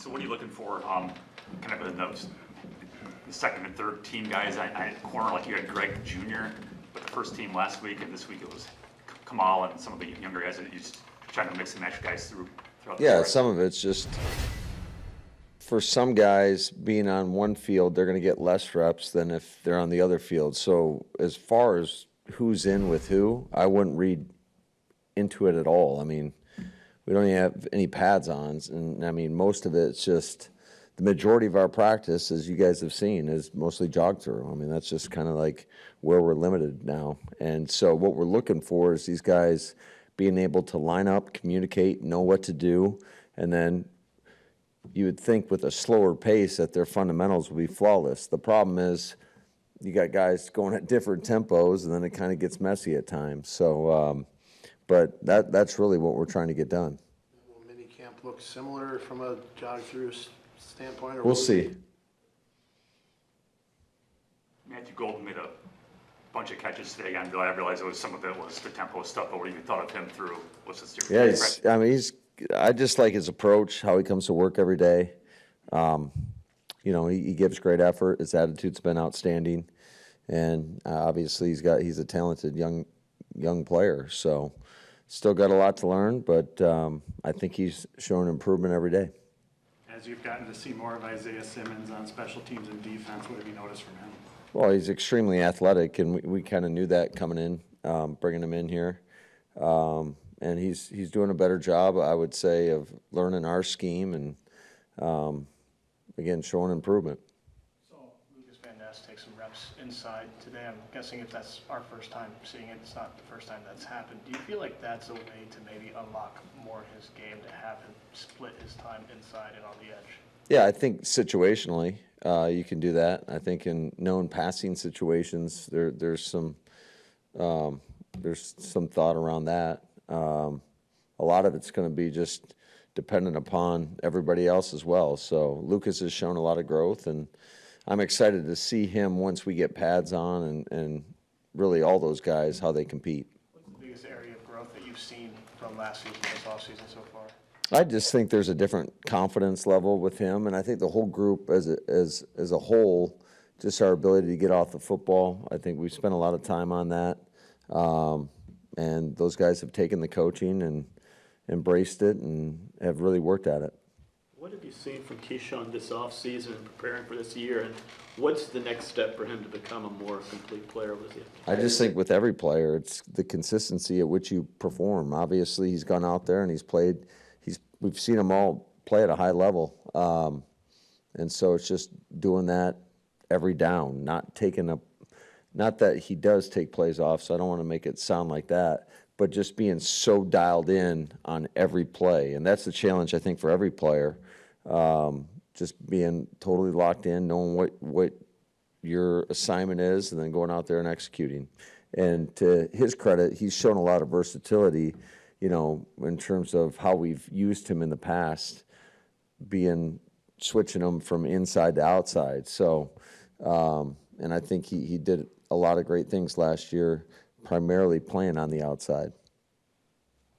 So what are you looking for, kind of in those, the second and third team guys? I corner, like you had Greg Jr., but the first team last week, and this week it was Kamal and some of the younger guys, that you just trying to mix and match guys throughout the Yeah, spring. some of it's just, for some guys, being on one field, they're going to get less reps than if they're on the other field. So as far as who's in with who, I wouldn't read into it at all. I mean, we don't even have any pads on, and I mean, most of it's just, the majority of our practice, as you guys have seen, is mostly jog through. I mean, that's just kind of like where we're limited now. And so what we're looking for is these guys being able to line up, communicate, know what to do, and then you would think with a slower pace that their fundamentals will be flawless. The problem is you got guys going at different tempos, and then it kind of gets messy at times. So, but that's really what we're trying to get done. Will mini camp look similar from a jog-through standpoint? Or We'll see. Matthew Golden made a bunch of catches today. I realized it was some of it was the tempo stuff, but what have you thought of him through? What's his Yeah, I just like his approach, how he comes to work every day. You know, he gives great effort. His attitude's been outstanding, and obviously he's a talented young player. So still got a lot to learn, but I think he's showing improvement every day. As you've gotten to see more of Isaiah Simmons on special teams and defense, what have you noticed from him? Well, he's extremely athletic, and we kind of knew that coming in, bringing him in here. And he's doing a better job, I would say, of learning our scheme and, again, showing improvement. So Lucas Van Ness takes some reps inside today. I'm guessing if that's our first time seeing it, it's not the first time that's happened. Do you feel like that's a way to maybe unlock more of his game, to have him split his time inside and on the edge? Yeah, I think situationally you can do that. I think in known passing situations, there's some thought around that. A lot of it's going to be just dependent upon everybody else as well. So Lucas has shown a lot of growth, and I'm excited to see him once we get pads on and really all those guys, how they compete. What's the biggest area of growth that you've seen from last season to this offseason so far? I just think there's a different confidence level with him, and I think the whole group as a whole, just our ability to get off the football. I think we've spent a lot of time on that, and those guys have taken the coaching and embraced it and have really worked at it. What have you seen from Keyshawn this offseason and preparing for this year, and what's the next step for him to become a more complete player with you? I just think with every player, it's the consistency at which you perform. Obviously, he's gone out there and he's played. We've seen them all play at a high level, and so it's just doing that every down, not that he does take plays off, so I don't want to make it sound like that, but just being so dialed in on every play, and that's the challenge I think for every player, just being totally locked in, knowing what your assignment is, and then going out there and executing. And to his credit, he's shown a lot of versatility, you know, in terms of how we've used him in the past, switching him from inside to outside. So, and I think he did a lot of great things last year, primarily playing on the outside.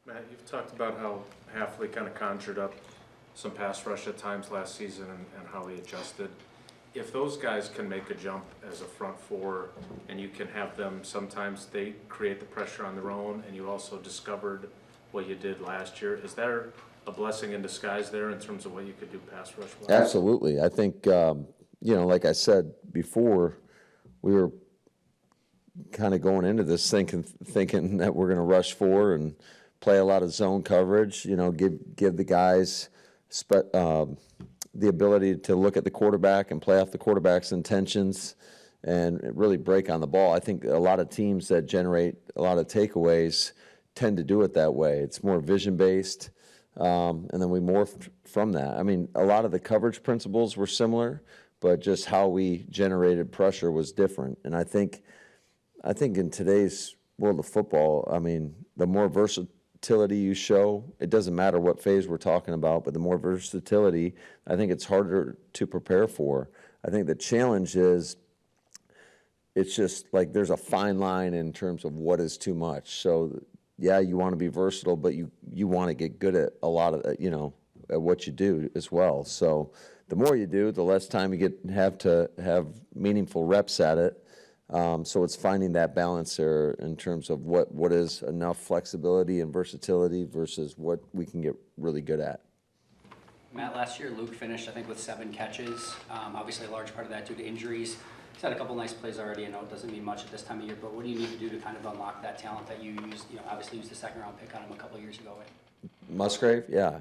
Matt, you've talked about how Hafley kind of conjured up some pass rush at times last season and how he adjusted. If those guys can make a jump as a front four, and you can have them, sometimes they create the pressure on their own, and you also discovered what you did last year. Is there a blessing in disguise there in terms of what you could do pass rush-wise? Absolutely. I think, you know, like I said before, we were kind of going into this thinking that we're going to rush four and play a lot of zone coverage, you know, give the guys the ability to look at the quarterback and play off the quarterback's intentions and really break on the ball. I think a lot of teams that generate a lot of takeaways tend to do it that way. It's more vision-based, and then we morphed from that. I mean, a lot of the coverage principles were similar, but just how we generated pressure was different. And I think in today's world of football, I mean, the more versatility you show, it doesn't matter what phase we're talking about, but the more versatility, I think it's harder to prepare for. I think the challenge is it's just like there's a fine line in terms of what is too much. So, yeah, you want to be versatile, but you want to get good at a lot of, you know, at what you do as well. So the more you do, the less time you have to have meaningful reps at it. So it's finding that balance there in terms of what is enough flexibility and versatility versus what we can get really good at. Matt, last year Luke finished, I think, with 7 catches. Obviously, a large part of that due to injuries. He's had a couple nice plays already. I know it doesn't mean much at this time of year, but what do you need to do to kind of unlock that talent that you used? You know, obviously used the 2nd-round pick on him a couple of years ago. Musgrave, yeah,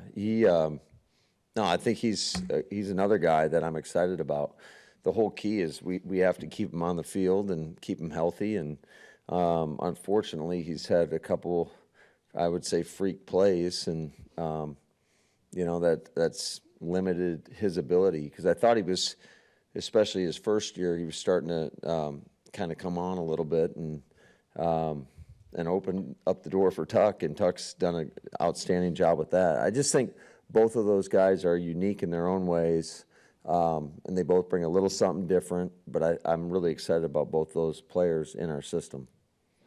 no, I think he's another guy that I'm excited about. The whole key is we have to keep him on the field and keep him healthy. And unfortunately, he's had a couple, I would say, freak plays, and that's limited his ability. Because I thought he was, especially his first year, he was starting to kind of come on a little bit and open up the door for Tuck, and Tuck's done an outstanding job with that. I just think both of those guys are unique in their own ways. And they both bring a little something different, but I'm really excited about both those players in our system.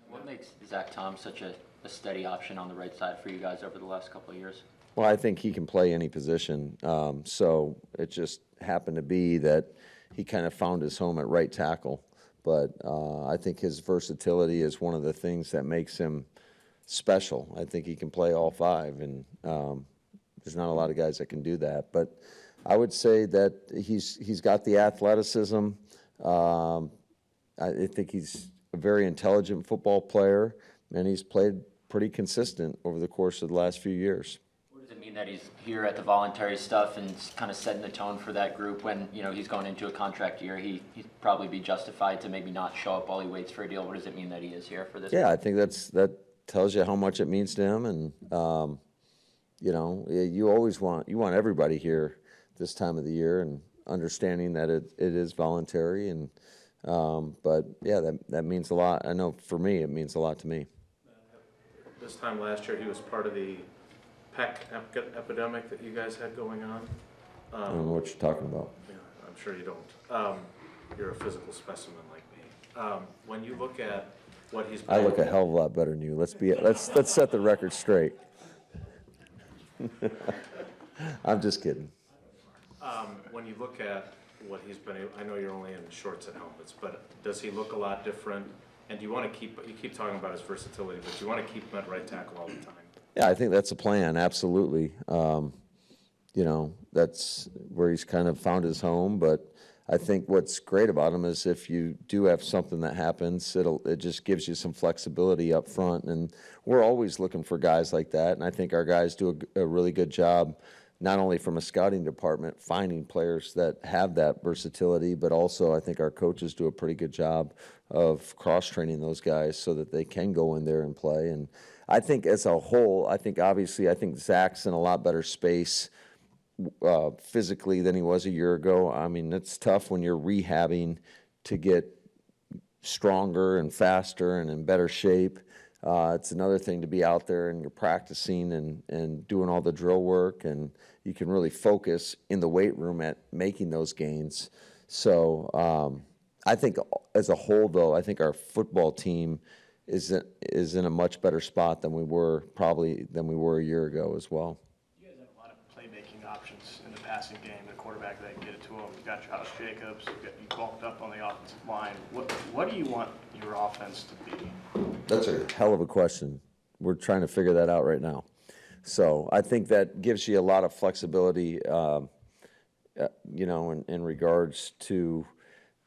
What makes Zach Tom such a steady option on the right side for you guys over the last couple of years? Well, I think he can play any position. So it just happened to be that he kind of found his home at right tackle. But I think his versatility is one of the things that makes him special. I think he can play all 5, and there's not a lot of guys that can do that. But I would say that he's got the athleticism. I think he's a very intelligent football player, and he's played pretty consistent over the course of the last few years. What does it mean that he's here at the voluntary stuff and kind of setting the tone for that group when, he's going into a contract year? He'd probably be justified to maybe not show up while he waits for a deal. What does it mean that he is here for this? Yeah, I think that tells you how much it means to him. And, you always want everybody here this time of the year, and understanding that it is voluntary. And but yeah, that means a lot. I know for me, it means a lot to me. This time last year, he was part of the peck epidemic that you guys had going on. I don't know what you're talking about. Yeah, I'm sure you don't. You're a physical specimen like me. When you look at what he's I look a hell of a lot better than you. Let's set the record straight. I'm just kidding. When you look at what he's been able, I know you're only in shorts and helmets, but does he look a lot different? And do you want to you keep talking about his versatility, but do you want to keep him at right tackle all the time? Yeah, I think that's a plan, absolutely. That's where he's kind of found his home. But I think what's great about him is if you do have something that happens, it just gives you some flexibility up front. And we're always looking for guys like that. And I think our guys do a really good job, not only from a scouting department, finding players that have that versatility, but also I think our coaches do a pretty good job of cross-training those guys so that they can go in there and play. And I think as a whole, I think Zach's in a lot better space physically than he was a year ago. I mean, it's tough when you're rehabbing to get stronger and faster and in better shape. It's another thing to be out there and you're practicing and doing all the drill work, and you can really focus in the weight room at making those gains. So I think as a whole, though, I think our football team is in a much better spot than we were a year ago as well. You guys have a lot of playmaking options in the passing game. The quarterback that can get it to him. You got Josh Jacobs. You bulked up on the offensive line. What do you want your offense to be? That's a hell of a question. We're trying to figure that out right now. So I think that gives you a lot of flexibility, in regards to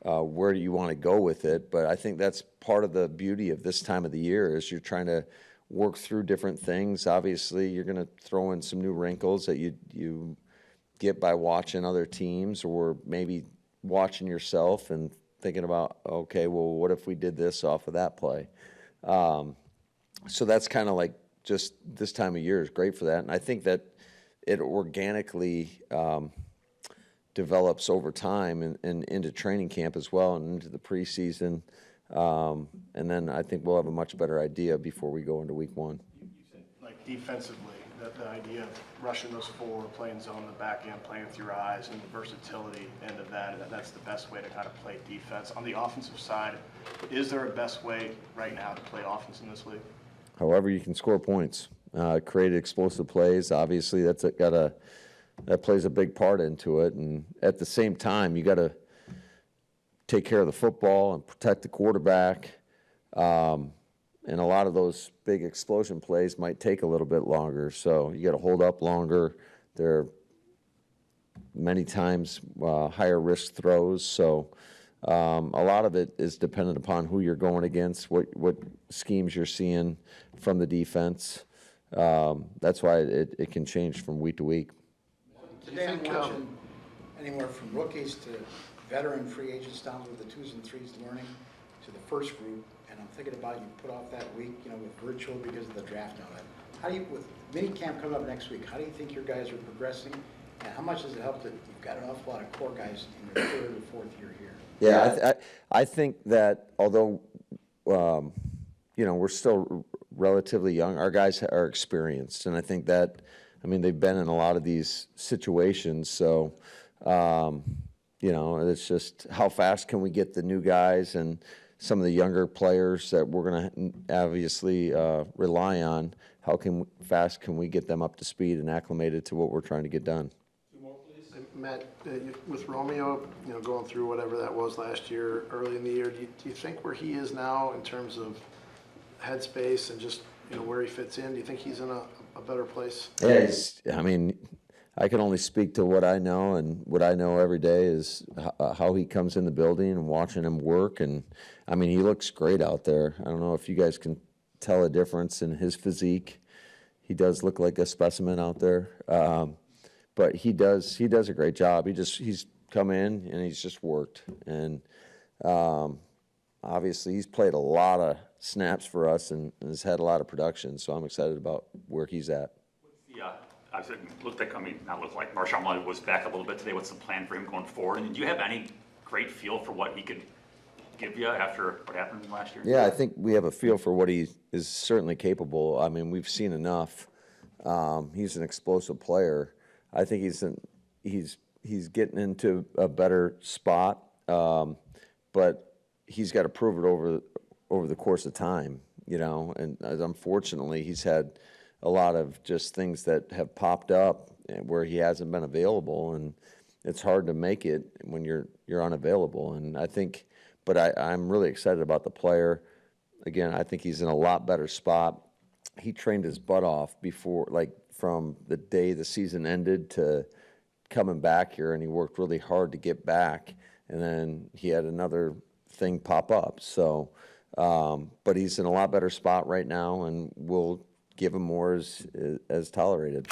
where do you want to go with it. But I think that's part of the beauty of this time of the year is you're trying to work through different things. Obviously, you're going to throw in some new wrinkles that you get by watching other teams or maybe watching yourself and thinking about, okay, well, what if we did this off of that play? So that's kind of like just this time of year is great for that. And I think that it organically develops over time and into training camp as well and into the preseason. And then I think we'll have a much better idea before we go into week 1. You said, like, defensively, the idea of rushing those forward, playing zone in the back end, playing with your eyes, and the versatility end of that, and that's the best way to kind of play defense. On the offensive side, is there a best way right now to play offense in this league? However you can score points, create explosive plays. Obviously, that's got to that plays a big part into it. And at the same time, you got to take care of the football and protect the quarterback. And a lot of those big explosion plays might take a little bit longer. So you got to hold up longer. They're many times higher risk throws. So a lot of it is dependent upon who you're going against, what schemes you're seeing from the defense. That's why it can change from week to week. Today I'm watching anywhere from rookies to veteran free agents down with the 2s and 3s learning to the first group. And I'm thinking about you put off that week, with virtual because of the draft now. How do you, with mini camp coming up next week, how do you think your guys are progressing? And how much does it help that you've got an awful lot of core guys in their 3rd or 4th year here? Yeah, I think that although, we're still relatively young, our guys are experienced. And I think that, they've been in a lot of these situations. So, it's just how fast can we get the new guys and some of the younger players that we're going to obviously rely on, how fast can we get them up to speed and acclimated to what we're trying to get done? Matt, with Romeo, going through whatever that was last year, early in the year, do you think where he is now in terms of headspace and just, where he fits in, do you think he's in a better place? Yeah, I can only speak to what I know, and what I know every day is how he comes in the building and watching him work. And he looks great out there. I don't know if you guys can tell a difference in his physique. He does look like a specimen out there. But he does a great job. He's come in and he's just worked. And obviously he's played a lot of snaps for us and has had a lot of production. So I'm excited about where he's at. Yeah, not looked like Marshawn Lynch was back a little bit today. What's the plan for him going forward? And do you have any great feel for what he could give you after what happened last year? Yeah, I think we have a feel for what he is certainly capable. We've seen enough. He's an explosive player. I think he's getting into a better spot, but he's got to prove it over the course of time, And unfortunately, he's had a lot of just things that have popped up where he hasn't been available, and it's hard to make it when you're unavailable. And I'm really excited about the player. Again, I think he's in a lot better spot. He trained his butt off before, from the day the season ended to coming back here, and he worked really hard to get back. And then he had another thing pop up. So, but he's in a lot better spot right now, and we'll give him more as tolerated.